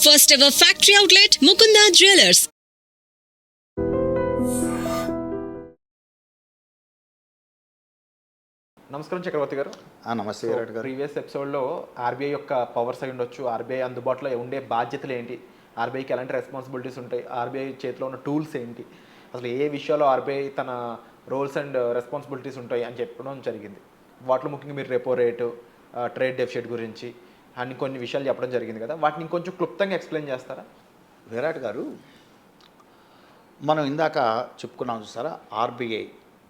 First ever factory outlet, Mukunda Jewelers. నమస్కారం చక్రవర్తి గారు. నమస్తే విరాట్ గారు. ప్రీవియస్ ఎపిసోడ్లో ఆర్బీఐ యొక్క పవర్స్ అయి ఉండొచ్చు, ఆర్బీఐ అందుబాటులో ఉండే బాధ్యతలు ఏంటి, ఆర్బీఐకి ఎలాంటి రెస్పాన్సిబిలిటీస్ ఉంటాయి, ఆర్బీఐ చేతిలో ఉన్న టూల్స్ ఏంటి, అసలు ఏ విషయాల్లో ఆర్బీఐ తన రోల్స్ అండ్ రెస్పాన్సిబిలిటీస్ ఉంటాయి అని చెప్పడం జరిగింది. వాటిలో ముఖ్యంగా మీరు రెపో రేటు, ట్రేడ్ డెఫిసిట్ గురించి అన్ని కొన్ని విషయాలు చెప్పడం జరిగింది కదా, వాటిని ఇంకొంచెం క్లుప్తంగా ఎక్స్ప్లెయిన్ చేస్తారా? విరాట్ గారు, మనం ఇందాక చెప్పుకున్నాం చూసారా, ఆర్బీఐ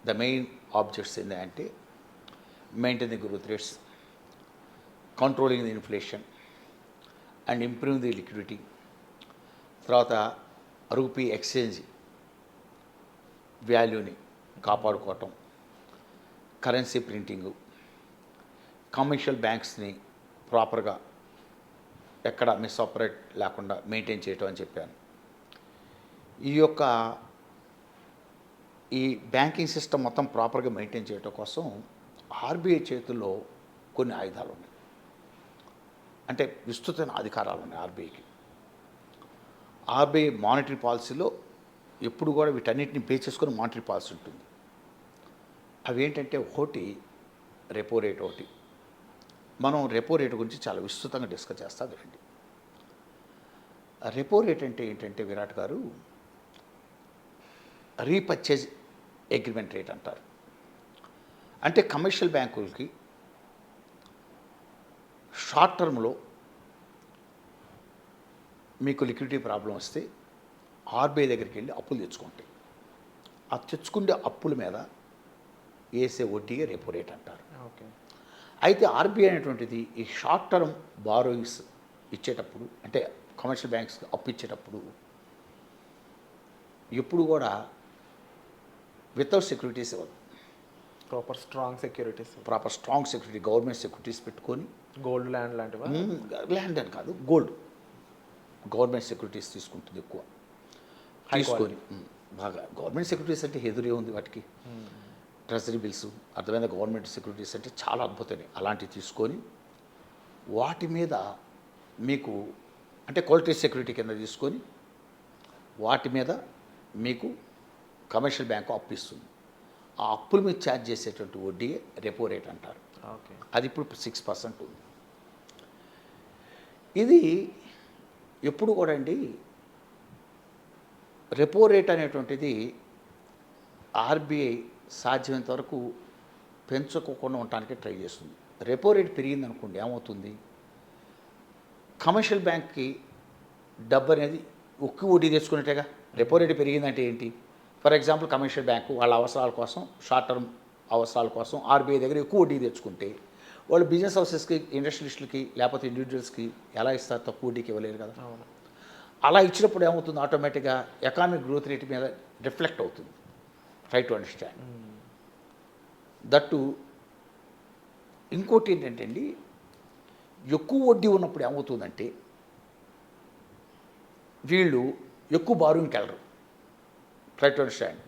ద మెయిన్ ఆబ్జెక్ట్స్ ఏంటంటే maintain the growth rates, controlling the inflation and improving the liquidity, తర్వాత రూపీ ఎక్స్చేంజ్ వాల్యూని కాపాడుకోవటం, కరెన్సీ ప్రింటింగు, కమర్షియల్ బ్యాంక్స్ని ప్రాపర్గా ఎక్కడ మిస్ఆపరేట్ లేకుండా మెయింటైన్ చేయటం అని చెప్పాను. ఈ బ్యాంకింగ్ సిస్టమ్ మొత్తం ప్రాపర్గా మెయింటైన్ చేయటం కోసం ఆర్బీఐ చేతుల్లో కొన్ని ఆయుధాలు ఉన్నాయి, అంటే విస్తృతమైన అధికారాలు ఉన్నాయి ఆర్బీఐకి. ఆర్బీఐ మానిటరీ పాలసీలో ఎప్పుడు కూడా వీటన్నిటిని బేస్ చేసుకొని మానిటరీ పాలసీ ఉంటుంది. అవి ఏంటంటే, ఒకటి రెపో రేట్. ఒకటి మనం రెపో రేటు గురించి చాలా విస్తృతంగా డిస్కస్ చేస్తాం. వినండి. రెపో రేట్ అంటే ఏంటంటే విరాట్ గారు, రీపర్చేజ్ అగ్రిమెంట్ రేట్ అంటారు. అంటే కమర్షియల్ బ్యాంకులకి షార్ట్ టర్మ్లో మీకు లిక్విడిటీ ప్రాబ్లం వస్తే ఆర్బీఐ దగ్గరికి వెళ్ళి అప్పులు తెచ్చుకుంటాయి. ఆ తెచ్చుకునే అప్పుల మీద వేసే వడ్డీయే రెపో రేట్ అంటారు. ఓకే. అయితే ఆర్బీఐ అనేటువంటిది ఈ షార్ట్ టర్మ్ బారోయింగ్స్ ఇచ్చేటప్పుడు, అంటే కమర్షియల్ బ్యాంక్స్కి అప్పు ఇచ్చేటప్పుడు ఎప్పుడు కూడా వితౌట్ సెక్యూరిటీస్ ఇవ్వదు. Proper strong securities, government securities పెట్టుకొని, గోల్డ్, ల్యాండ్ లాంటివి. ల్యాండ్ అని కాదు, గోల్డ్, గవర్నమెంట్ సెక్యూరిటీస్ తీసుకుంటుంది ఎక్కువ. తీసుకొని బాగా గవర్నమెంట్ సెక్యూరిటీస్ అంటే ఎదురే ఉంది వాటికి. ట్రెజరీ బిల్స్, అర్థమైన గవర్నమెంట్ సెక్యూరిటీస్ అంటే చాలా అద్భుతమే. అలాంటివి తీసుకొని వాటి మీద మీకు, అంటే క్వాలిటీ సెక్యూరిటీ కింద తీసుకొని వాటి మీద మీకు కమర్షియల్ బ్యాంకు అప్పు ఇస్తుంది. ఆ అప్పుల మీద ఛార్జ్ చేసేటువంటి వడ్డీ రెపో రేట్ అంటారు. ఓకే. అది ఇప్పుడు 6% ఉంది. ఇది ఎప్పుడు కూడా అండి, రెపో రేట్ అనేటువంటిది ఆర్బీఐ సాధ్యమైనంత వరకు పెంచుకోకుండా ఉండటానికి ట్రై చేస్తుంది. రెపో రేట్ పెరిగిందనుకోండి, ఏమవుతుంది, కమర్షియల్ బ్యాంక్కి డబ్బు అనేది ఎక్కువ వడ్డీ తెచ్చుకున్నట్టేగా. రెపో రేట్ పెరిగిందంటే ఏంటి, ఫర్ ఎగ్జాంపుల్ కమర్షియల్ బ్యాంకు వాళ్ళ అవసరాల కోసం, షార్ట్ టర్మ్ అవసరాల కోసం ఆర్బీఐ దగ్గర ఎక్కువ వడ్డీ తెచ్చుకుంటే వాళ్ళు బిజినెస్ హౌసెస్కి, ఇండస్ట్రియలిస్టులకి, లేకపోతే ఇండివిజువల్స్కి ఎలా ఇస్తారు, తక్కువ వడ్డీకి ఇవ్వలేరు కదా. అలా ఇచ్చినప్పుడు ఏమవుతుంది, ఆటోమేటిక్గా ఎకానమిక్ గ్రోత్ రేట్ మీద రిఫ్లెక్ట్ అవుతుంది. Try to understand that. ఇంకోటి ఏంటంటే అండి, ఎక్కువ వడ్డీ ఉన్నప్పుడు ఏమవుతుందంటే వీళ్ళు ఎక్కువ బారోయింగ్కి వెళ్ళరు. Try to understand.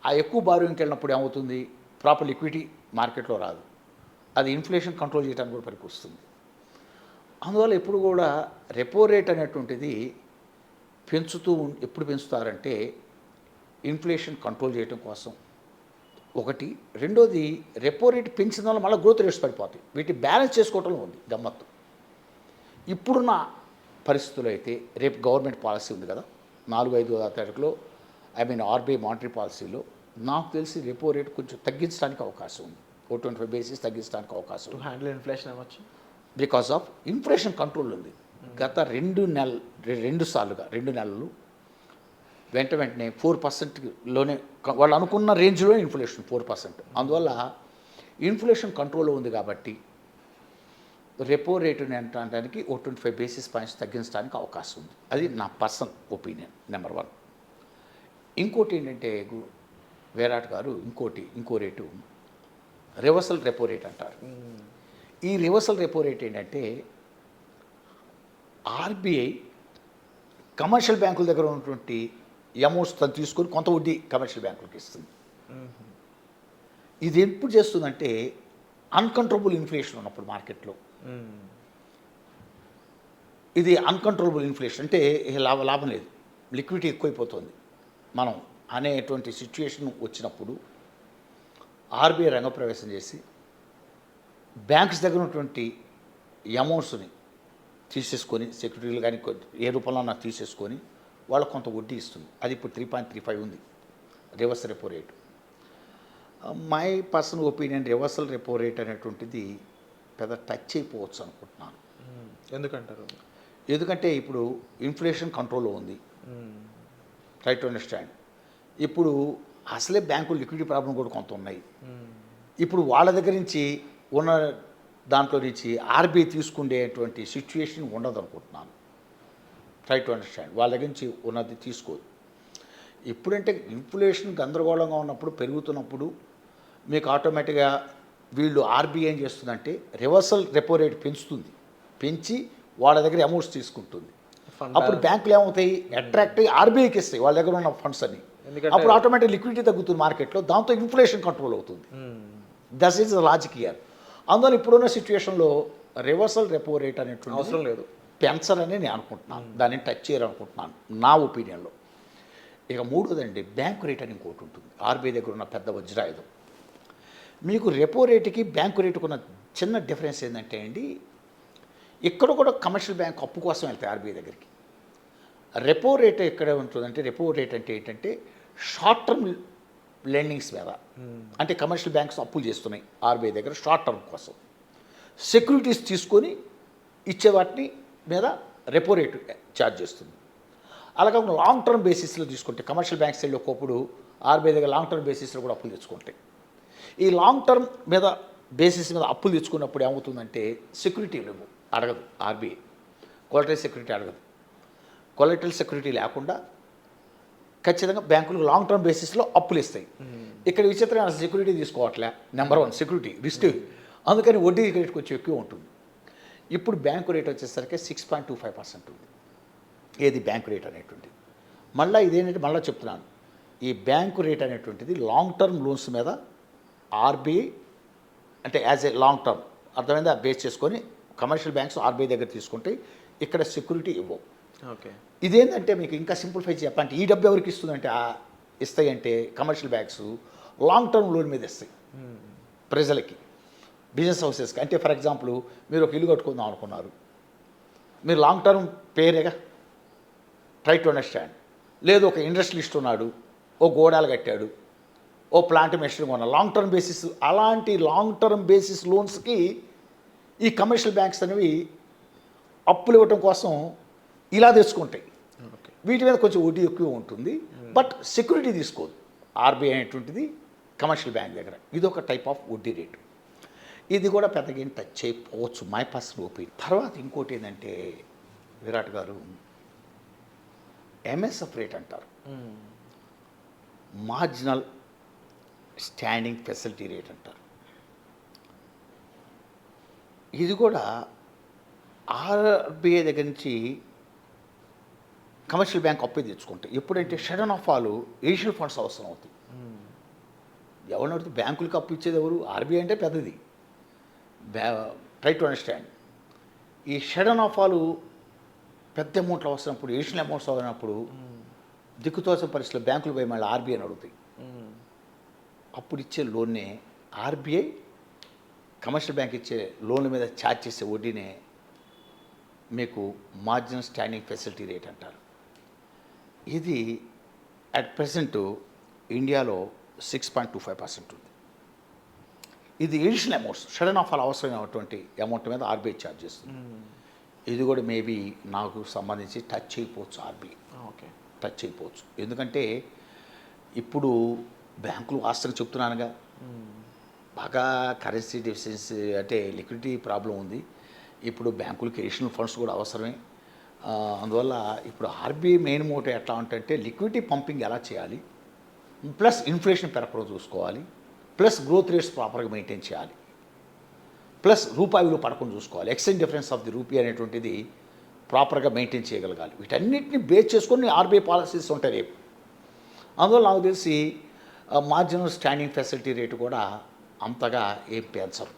ఆ ఎక్కువ బారోయింగ్కి వెళ్ళినప్పుడు ఏమవుతుంది, ప్రాపర్ లిక్విడిటీ మార్కెట్లో రాదు. అది ఇన్ఫ్లేషన్ కంట్రోల్ చేయడానికి కూడా పనికి వస్తుంది. అందువల్ల ఎప్పుడు కూడా రెపో రేట్ అనేటువంటిది ఎప్పుడు పెంచుతారంటే ఇన్ఫ్లేషన్ కంట్రోల్ చేయడం కోసం ఒకటి. రెండోది, రెపో రేట్ పెంచిన వల్ల మళ్ళీ గ్రోత్ రేట్స్ పడిపోతాయి. వీటిని బ్యాలెన్స్ చేసుకోవటంలో ఉంది గమ్మత్తు. ఇప్పుడున్న పరిస్థితుల్లో అయితే, రేపు గవర్నమెంట్ పాలసీ ఉంది కదా 4-5 తారీఖులో, ఆర్బీఐ మానిటరీ పాలసీలో నాకు తెలిసి రెపో రేట్ కొంచెం తగ్గించడానికి అవకాశం ఉంది. 25 బేసిస్ తగ్గించడానికి అవకాశం ఉంది. హ్యాండిల్ ఇన్ఫ్లేషన్ అవ్వచ్చు బికాస్ ఆఫ్ ఇన్ఫ్లేషన్ కంట్రోల్ ఉంది. గత 2 నెలలు వెంటనే 4%లోనే వాళ్ళు అనుకున్న రేంజ్లో ఇన్ఫ్లేషన్ 4%. అందువల్ల ఇన్ఫ్లేషన్ కంట్రోల్లో ఉంది కాబట్టి రెపో రేటుని అనడానికి 25 బేసిస్ పాయింట్స్ తగ్గించడానికి అవకాశం ఉంది. అది నా పర్సనల్ ఒపీనియన్, నెంబర్ 1. ఇంకోటి ఏంటంటే విరాట్ గారు, ఇంకో రేటు రివర్సల్ రెపో రేట్ అంటారు. ఈ రివర్సల్ రెపో రేట్ ఏంటంటే, ఆర్బీఐ కమర్షియల్ బ్యాంకుల దగ్గర ఉన్నటువంటి అమౌంట్స్ తను తీసుకొని కొంత వడ్డీ కమర్షియల్ బ్యాంకులకు ఇస్తుంది. ఇది ఎప్పుడు చేస్తుందంటే, అన్కంట్రోలబుల్ ఇన్ఫ్లేషన్ ఉన్నప్పుడు మార్కెట్లో ఇది అన్కంట్రోలబుల్ ఇన్ఫ్లేషన్ అంటే లాభం లేదు, లిక్విడిటీ ఎక్కువైపోతుంది మనం అనేటువంటి సిచ్యుయేషన్ వచ్చినప్పుడు ఆర్బీఐ రంగప్రవేశం చేసి బ్యాంక్స్ దగ్గర ఉన్నటువంటి అమౌంట్స్ని తీసేసుకొని సెక్యూరిటీలు కానీ ఏ రూపంలో నాకు తీసేసుకొని వాళ్ళకు కొంత వడ్డీ ఇస్తుంది. అది ఇప్పుడు 3.35 ఉంది reverse repo rate. My personal opinion reversal repo rate అనేటువంటిది పెద్ద టచ్ అయిపోవచ్చు అనుకుంటున్నాను. ఎందుకంటారు? ఎందుకంటే ఇప్పుడు ఇన్ఫ్లేషన్ కంట్రోల్లో ఉంది, రైట్ టు అండర్స్టాండ్. ఇప్పుడు అసలే బ్యాంకులు లిక్విడిటీ ప్రాబ్లం కూడా కొంత ఉన్నాయి. ఇప్పుడు వాళ్ళ దగ్గర నుంచి ఉన్న దాంట్లో నుంచి ఆర్బీఐ తీసుకునేటువంటి సిచ్యుయేషన్ ఉండదు అనుకుంటున్నాను, రైట్ టు అండర్స్టాండ్. వాళ్ళ దగ్గర నుంచి ఉన్నది తీసుకోదు. ఇప్పుడంటే ఇన్ఫ్లేషన్ గందరగోళంగా ఉన్నప్పుడు పెరుగుతున్నప్పుడు మీకు ఆటోమేటిక్గా వీళ్ళు ఆర్బీఐ ఏం చేస్తుందంటే రివర్సల్ రెపో రేట్ పెంచుతుంది, పెంచి వాళ్ళ దగ్గర అమౌంట్స్ తీసుకుంటుంది. అప్పుడు బ్యాంకులు ఏమవుతాయి, అట్రాక్ట్ అయ్యి ఆర్బీఐకి ఇస్తాయి వాళ్ళ దగ్గర ఉన్న ఫండ్స్ అన్ని. అప్పుడు ఆటోమేటిక్ లిక్విడిటీ తగ్గుతుంది మార్కెట్లో, దాంతో ఇన్ఫ్లేషన్ కంట్రోల్ అవుతుంది. That is the logic year. అందువల్ల ఇప్పుడున్న సిచ్యువేషన్లో రివర్సల్ రెపో రేట్ అనేటువంటి అవసరం లేదు, పెంచాలని నేను అనుకుంటున్నాను, దాన్ని టచ్ చేయాలనుకుంటున్నాను నా ఒపీనియన్లో. ఇక మూడోదండి బ్యాంకు రేట్ అని ఇంకోటి ఉంటుంది, ఆర్బీఐ దగ్గర ఉన్న పెద్ద వజ్రాయుధం. మీకు రెపో రేటుకి బ్యాంకు రేటుకు ఉన్న చిన్న డిఫరెన్స్ ఏంటంటే అండి, ఇక్కడ కూడా కమర్షియల్ బ్యాంక్ అప్పు కోసం వెళ్తాయి ఆర్బీఐ దగ్గరికి. రెపో రేట్ ఎక్కడ ఉంటుందంటే, రెపో రేట్ అంటే ఏంటంటే షార్ట్ టర్మ్ లెండింగ్స్ మీద, అంటే కమర్షియల్ బ్యాంక్స్ అప్పులు చేస్తున్నాయి ఆర్బీఐ దగ్గర షార్ట్ టర్మ్ కోసం, సెక్యూరిటీస్ తీసుకొని ఇచ్చే వాటిని మీద రెపో రేటు ఛార్జ్ చేస్తుంది. అలాగే లాంగ్ టర్మ్ బేసిస్లో తీసుకుంటే కమర్షియల్ బ్యాంక్స్ వెళ్ళి ఒకప్పుడు ఆర్బీఐ దగ్గర లాంగ్ టర్మ్ బేసిస్లో కూడా అప్పులు తెచ్చుకుంటాయి. ఈ లాంగ్ టర్మ్ మీద బేసిస్ మీద అప్పులు తెచ్చుకున్నప్పుడు ఏమవుతుందంటే సెక్యూరిటీ లేవు, అడగదు ఆర్బీఐ, కొలటరల్ సెక్యూరిటీ అడగదు. కొలటరల్ సెక్యూరిటీ లేకుండా ఖచ్చితంగా బ్యాంకులు లాంగ్ టర్మ్ బేసిస్లో అప్పులు ఇస్తాయి. ఇక్కడ విచిత్రమైన సెక్యూరిటీ తీసుకోవట్లే, నెంబర్ 1 సెక్యూరిటీ రిస్క్, అందుకని వడ్డీ రేట్ కొంచెం ఎక్కువ ఉంటుంది. ఇప్పుడు బ్యాంకు రేట్ వచ్చేసరికి 6.25% ఉంది, ఏది బ్యాంకు రేట్ అనేటువంటిది. మళ్ళీ ఇదేంటంటే మళ్ళీ చెప్తున్నాను, ఈ బ్యాంకు రేట్ అనేటువంటిది లాంగ్ టర్మ్ లోన్స్ మీద ఆర్బీఐ అంటే యాజ్ ఏ లాంగ్ టర్మ్ అర్థమైందా బేస్ చేసుకొని కమర్షియల్ బ్యాంక్స్ ఆర్బీఐ దగ్గర తీసుకుంటే ఇక్కడ సెక్యూరిటీ ఇవ్వవు. ఓకే, ఇదేంటంటే మీకు ఇంకా సింప్లిఫై చెప్పాలంటే ఈ డబ్బు ఎవరికి ఇస్తుందంటే ఇస్తాయి అంటే commercial banks long term loan మీద ఇస్తాయి ప్రజలకి, బిజినెస్ హౌసెస్కి. అంటే ఫర్ ఎగ్జాంపుల్ మీరు ఒక ఇల్లు కట్టుకుందాం అనుకున్నారు, మీరు లాంగ్ టర్మ్ పేరేగా, ట్రై టు అండర్స్టాండ్. లేదు ఒక ఇండస్ట్రియలిస్ట్ ఉన్నాడు, ఓ గోడాలు కట్టాడు, ఓ ప్లాంట్ మెషిన్ కొన్నాడు, లాంగ్ టర్మ్ బేసిస్. అలాంటి లాంగ్ టర్మ్ బేసిస్ లోన్స్కి ఈ కమర్షియల్ బ్యాంక్స్ అనేవి అప్పులు ఇవ్వటం కోసం ఇలా తెచ్చుకుంటాయి. వీటి మీద కొంచెం వడ్డీ ఎక్కువ ఉంటుంది, బట్ సెక్యూరిటీ తీసుకోదు ఆర్బీఐ అనేటువంటిది కమర్షియల్ బ్యాంక్ దగ్గర. ఇది ఒక టైప్ ఆఫ్ వడ్డీ రేటు. ఇది కూడా పెద్దగా ఏం టచ్ చేయకపోవచ్చు మై పర్సనల్ ఒపీనియన్. తర్వాత ఇంకోటి ఏంటంటే విరాట్ గారు ఎంఎస్ఎఫ్ రేట్ అంటారు, మార్జినల్ స్టాండింగ్ ఫెసిలిటీ రేట్ అంటారు. ఇది కూడా ఆర్బీఐ దగ్గర నుంచి కమర్షియల్ బ్యాంక్ అప్పు తెచ్చుకుంటాయి. ఎప్పుడంటే sudden of all additional funds అవసరం అవుతాయి. ఎవరిని అడిగితే బ్యాంకులకు అప్పు ఇచ్చేది ఎవరు, ఆర్బీఐ అంటే పెద్దది. Try to understand. ఈ షడన్ ఆఫ్ ఆల్ పెద్ద అమౌంట్లు అవసరప్పుడు, ఎడిషనల్ అమౌంట్స్ అవసరప్పుడు దిక్కుతోచని పరిస్థితుల్లో బ్యాంకులు పోయి మళ్ళీ ఆర్బీఐని అడుగుతాయి. అప్పుడు ఇచ్చే లోన్నే ఆర్బీఐ కమర్షియల్ బ్యాంక్ ఇచ్చే లోన్ల మీద ఛార్జ్ చేసే వడ్డీనే మీకు మార్జినల్ స్టాండింగ్ ఫెసిలిటీ రేట్ అంటారు. ఇది అట్ ప్రెసెంట్ ఇండియాలో 6.25% ఉంది. ఇది additional amounts, sudden of all అవసరమైనటువంటి అమౌంట్ మీద ఆర్బీఐ ఛార్జ్ చేస్తుంది. ఇది కూడా మేబీ నాకు సంబంధించి టచ్ అయిపోవచ్చు ఆర్బీఐ. ఓకే, టచ్ అయిపోవచ్చు. ఎందుకంటే ఇప్పుడు బ్యాంకులు వాస్తవంగా చెప్తున్నానుగా బాగా కరెన్సీ డెఫిషియన్సీ అంటే లిక్విడిటీ ప్రాబ్లం ఉంది. ఇప్పుడు బ్యాంకులకి ఎడిషనల్ ఫండ్స్ కూడా అవసరమే. అందువల్ల ఇప్పుడు ఆర్బీఐ మెయిన్ మోటో ఎట్లా ఉంటుందంటే లిక్విడిటీ పంపింగ్ ఎలా చేయాలి, ప్లస్ ఇన్ఫ్లేషన్ పెరగకుండా చూసుకోవాలి, ప్లస్ గ్రోత్ రేట్స్ ప్రాపర్గా మెయింటైన్ చేయాలి, ప్లస్ రూపాయి విలువ పడకుండా చూసుకోవాలి, exchange difference of the rupee అనేటువంటిది ప్రాపర్గా మెయింటైన్ చేయగలగాలి. వీటన్నిటిని బేస్ చేసుకొని ఆర్బీఐ పాలసీస్ ఉంటాయి రేపు. అందువల్ల నాకు తెలిసి మార్జినల్ స్టాండింగ్ ఫెసిలిటీ రేటు కూడా అంతగా ఏం పెంచరు.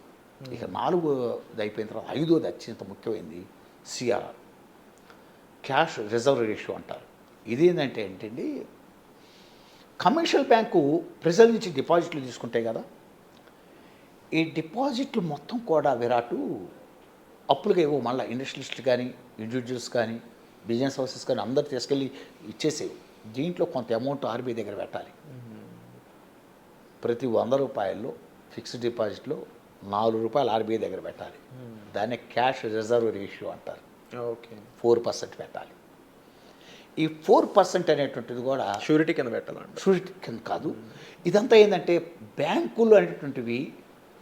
ఇక 4ది అయిపోయిన తర్వాత 5ది అత్యంత ముఖ్యమైనది సిఆర్ఆర్, క్యాష్ రిజర్వ్ రేషియో అంటారు. ఇది ఏంటండి కమర్షియల్ బ్యాంకు ప్రజల నుంచి డిపాజిట్లు తీసుకుంటాయి కదా, ఈ డిపాజిట్లు మొత్తం కూడా విరాట్ అప్పులుగా ఏవో మళ్ళీ ఇండస్ట్రియలిస్ట్ కానీ ఇండివిజువల్స్ కానీ బిజినెస్ హౌసెస్ కానీ అందరు తీసుకెళ్ళి ఇచ్చేసేవి. దీంట్లో కొంత అమౌంట్ ఆర్బీఐ దగ్గర పెట్టాలి. ప్రతి 100 రూపాయల్లో ఫిక్స్డ్ డిపాజిట్లో 4 రూపాయలు ఆర్బీఐ దగ్గర పెట్టాలి. దాన్ని క్యాష్ రిజర్వ్ రేషియో అంటారు. ఓకే, 4% పెట్టాలి. ఈ 4% అనేటువంటిది కూడా షూరిటీ కింద పెట్టాలండి. షూరిటీ కింద కాదు. ఇదంతా ఏంటంటే బ్యాంకులు అనేటువంటివి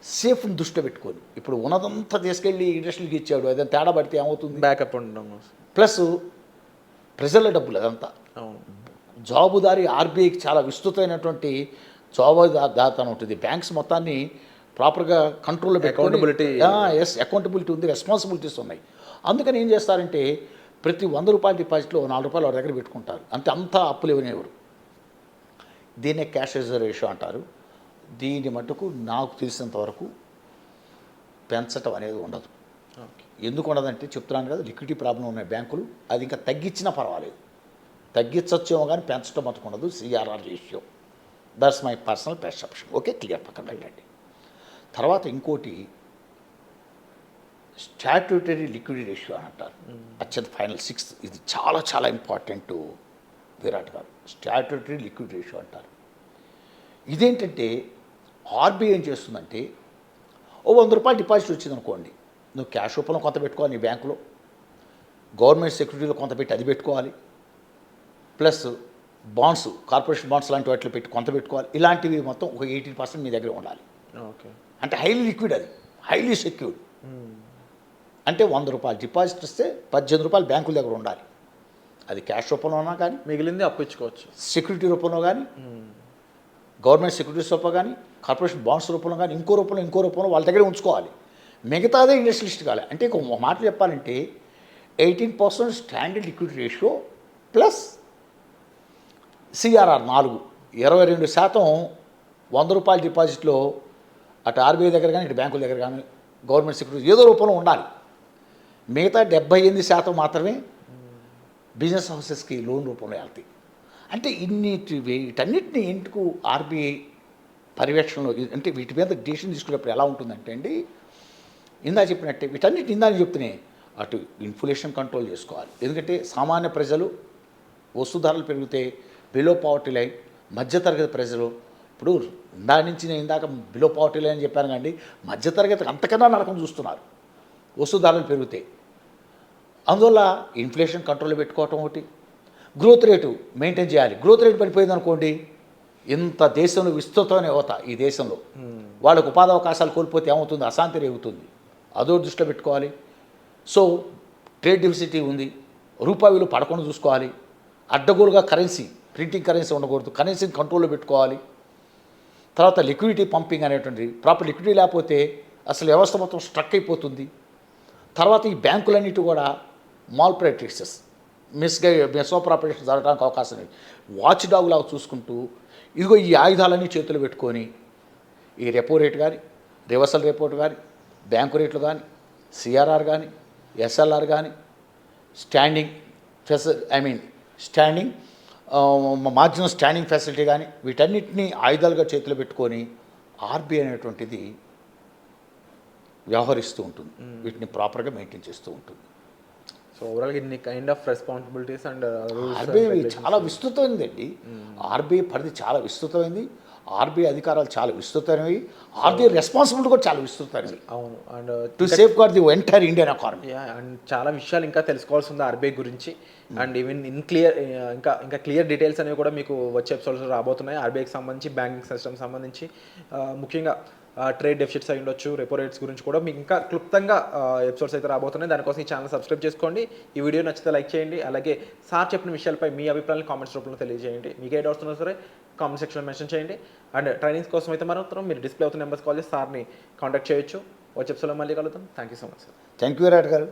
సేఫ్ని దృష్టిలో పెట్టుకొని ఇప్పుడు ఉన్నదంతా తీసుకెళ్ళి ఇండస్ట్రీకి ఇచ్చాడు, అదంతా తేడా పడితే ఏమవుతుంది? బ్యాకప్ ఉండడం ప్లస్ ప్రజల డబ్బులు అదంతా. అవును, జవాబుదారీ ఆర్బీఐకి చాలా విస్తృతమైనటువంటి జవాబుదారితనం ఉంటుంది. బ్యాంక్స్ మొత్తాన్ని ప్రాపర్గా కంట్రోల్లో అకౌంటబిలిటీ అకౌంటబిలిటీ ఉంది, రెస్పాన్సిబిలిటీస్ ఉన్నాయి. అందుకని ఏం చేస్తారంటే ప్రతి 100 రూపాయల డిపాజిట్లో 4 రూపాయలు వారి దగ్గర పెట్టుకుంటారు. అంతా అప్పులు ఇవ్వనివ్వరు. దీన్నే క్యాష్ రిజర్వ్ రేషియో అంటారు. దీని మటుకు నాకు తెలిసినంత వరకు పెంచటం అనేది ఉండదు. ఎందుకు ఉండదంటే చెప్తున్నాను కదా, లిక్విడిటీ ప్రాబ్లం ఉన్నాయి బ్యాంకులు, అది ఇంకా తగ్గించినా పర్వాలేదు, తగ్గించవచ్చేమో కానీ పెంచడం మటుకు ఉండదు. CRR ratio, that's my personal perception. Okay, clear పక్కన పెట్టండి. తర్వాత ఇంకోటి స్టాట్యూటరీ లిక్విడిటీ రేషియో అని అంటారు. అత్యంత ఫైనల్ 6th, ఇది చాలా చాలా ఇంపార్టెంట్ విరాట్ గారు. స్టాట్యూటరీ లిక్విడ్ రేషియో అంటారు. ఇదేంటంటే ఆర్బీఐ ఏం చేస్తుందంటే ఓ 100 రూపాయలు డిపాజిట్ వచ్చిందనుకోండి, నువ్వు క్యాష్ రూపంలో కొంత పెట్టుకోవాలి నీ బ్యాంకులో, గవర్నమెంట్ సెక్యూరిటీలో కొంత పెట్టి అది పెట్టుకోవాలి, ప్లస్ బాండ్స్, కార్పొరేషన్ బాండ్స్ లాంటి వాటిలో పెట్టి కొంత పెట్టుకోవాలి. ఇలాంటివి మొత్తం ఒక 18% మీ దగ్గర ఉండాలి. ఓకే, అంటే హైలీ లిక్విడ్, అది హైలీ సెక్యూర్డ్. అంటే 100 రూపాయలు డిపాజిట్ ఇస్తే 18 రూపాయలు బ్యాంకుల దగ్గర ఉండాలి. అది క్యాష్ రూపంలో ఉన్నా కానీ, మిగిలింది అప్పు ఇచ్చుకోవచ్చు, సెక్యూరిటీ రూపంలో కానీ, గవర్నమెంట్ సెక్యూరిటీస్ రూపంలో కానీ, కార్పొరేషన్ బాండ్స్ రూపంలో కానీ, ఇంకో రూపంలో వాళ్ళ దగ్గరే ఉంచుకోవాలి. మిగతాదే ఇండస్ట్రియలిస్ట్ కావాలి. అంటే ఒక మాటలు చెప్పాలంటే 18% standard liquid ratio plus CRR 4, 22% 100 రూపాయల డిపాజిట్లో అటు ఆర్బీఐ దగ్గర కానీ, ఇటు బ్యాంకుల దగ్గర కానీ, గవర్నమెంట్ సెక్యూరిటీ ఏదో రూపంలో ఉండాలి. మిగతా 78% మాత్రమే బిజినెస్ హౌసెస్కి లోన్ రూపంలో వెళ్తాయి. అంటే వీటన్నిటిని ఎందుకు ఆర్బీఐ పర్యవేక్షణలో, అంటే వీటి మీద డిసిషన్ తీసుకునేప్పుడు ఎలా ఉంటుందంటే అండి, ఇందా చెప్పినట్టే వీటన్నిటి ఇందాని చెప్తేనే అటు ఇన్ఫ్లేషన్ కంట్రోల్ చేసుకోవాలి. ఎందుకంటే సామాన్య ప్రజలు వస్తు ధరలు పెరిగితే బిలో పావర్టీ లైన్, మధ్యతరగతి ప్రజలు, ఇప్పుడు ఇందాక బిలో పావర్టీ లైన్ అని చెప్పాను కానీ మధ్యతరగతి అంతకన్నా నరకం చూస్తున్నారు వస్తు ధరలు పెరిగితే. అందువల్ల ఇన్ఫ్లేషన్ కంట్రోల్లో పెట్టుకోవటం ఒకటి, గ్రోత్ రేటు మెయింటైన్ చేయాలి. గ్రోత్ రేటు పడిపోయింది అనుకోండి, ఇంత దేశంలో విస్తృతమైన యువత ఈ దేశంలో, వాళ్ళకు ఉపాధి అవకాశాలు కోల్పోతే ఏమవుతుంది? అశాంతి రేగుతుంది. అదో దృష్టిలో పెట్టుకోవాలి. సో ట్రేడ్ డెఫిసిటీ ఉంది, రూపాయి విలువ పడకుండా చూసుకోవాలి. అడ్డగోలుగా కరెన్సీ, ప్రింటింగ్ కరెన్సీ ఉండకూడదు, కరెన్సీని కంట్రోల్లో పెట్టుకోవాలి. తర్వాత లిక్విడిటీ పంపింగ్ అనేటువంటి ప్రాపర్ లిక్విడిటీ లేకపోతే అసలు వ్యవస్థ మొత్తం స్ట్రక్ అయిపోతుంది. తర్వాత ఈ బ్యాంకులన్నిటి కూడా మాల్ ప్రాక్టీసెస్, మిస్ఆపరేషన్ జరగడానికి అవకాశం లేదు. వాచ్ డాగ్ లాగా చూసుకుంటూ ఇదిగో ఈ ఆయుధాలన్నీ చేతులు పెట్టుకొని ఈ రెపో రేట్ కానీ, రివర్సల్ రేపోర్ట్ కానీ, బ్యాంకు రేట్లు కానీ, సిఆర్ఆర్ కానీ, ఎస్ఎల్ఆర్ కానీ, స్టాండింగ్ మార్జినల్ స్టాండింగ్ ఫెసిలిటీ కానీ, వీటన్నిటినీ ఆయుధాలుగా చేతులు పెట్టుకొని ఆర్బీఐ అనేటువంటిది వ్యవహరిస్తూ ఉంటుంది. వీటిని ప్రాపర్గా మెయింటైన్ చేస్తూ ఉంటుంది. సో ఓవరాల్గా ఇన్ని kind of responsibilities and RBI చాలా విస్తృతమైందండి. ఆర్బీఐ పరిధి చాలా విస్తృతమైంది, ఆర్బీఐ అధికారాలు చాలా విస్తృతమైనవి, ఆర్బీఐ రెస్పాన్సిబిలిటీ కూడా చాలా విస్తృతమైనవి. అవును, and to safeguard the entire Indian economy. And చాలా విషయాలు ఇంకా తెలుసుకోవాల్సి ఉంది ఆర్బీఐ గురించి. అండ్ ఈవెన్ ఇంకా క్లియర్ డీటెయిల్స్ అనేవి కూడా మీకు వచ్చే ఎపిసోడ్స్ రాబోతున్నాయి. ఆర్బీఐకి సంబంధించి, బ్యాంకింగ్ సిస్టమ్ సంబంధించి, ముఖ్యంగా ట్రేడ్ డెఫిసిట్స్ అయి ఉండొచ్చు, రెపో రేట్స్ గురించి కూడా మీకు ఇంకా క్లుప్తంగా ఎపిసోడ్స్ అయితే రాబోతున్నాయి. దానికోసం ఈ ఛానల్ సబ్స్క్రైబ్ చేసుకోండి. ఈ వీడియో నచ్చితే లైక్ చేయండి. అలాగే సార్ చెప్పిన విషయాలపై మీ అభిప్రాయాలను కామెంట్స్ రూపంలో తెలియజేయండి. మీకు ఏ డౌట్స్ ఉన్నా సరే కామెంట్ సెక్షన్లో మెన్షన్ చేయండి. అండ్ ట్రైనింగ్స్ కోసం అయితే మాత్రం మీరు డిస్ప్లే అవుతున్న నెంబర్స్ కాల్ చేసి సార్ని కాంటాక్ట్ చేయొచ్చు. వచ్చే ఎపిసోడ్లో మళ్ళీ కలుద్దాం. Thank you so much sir. Thank you Virat గారు.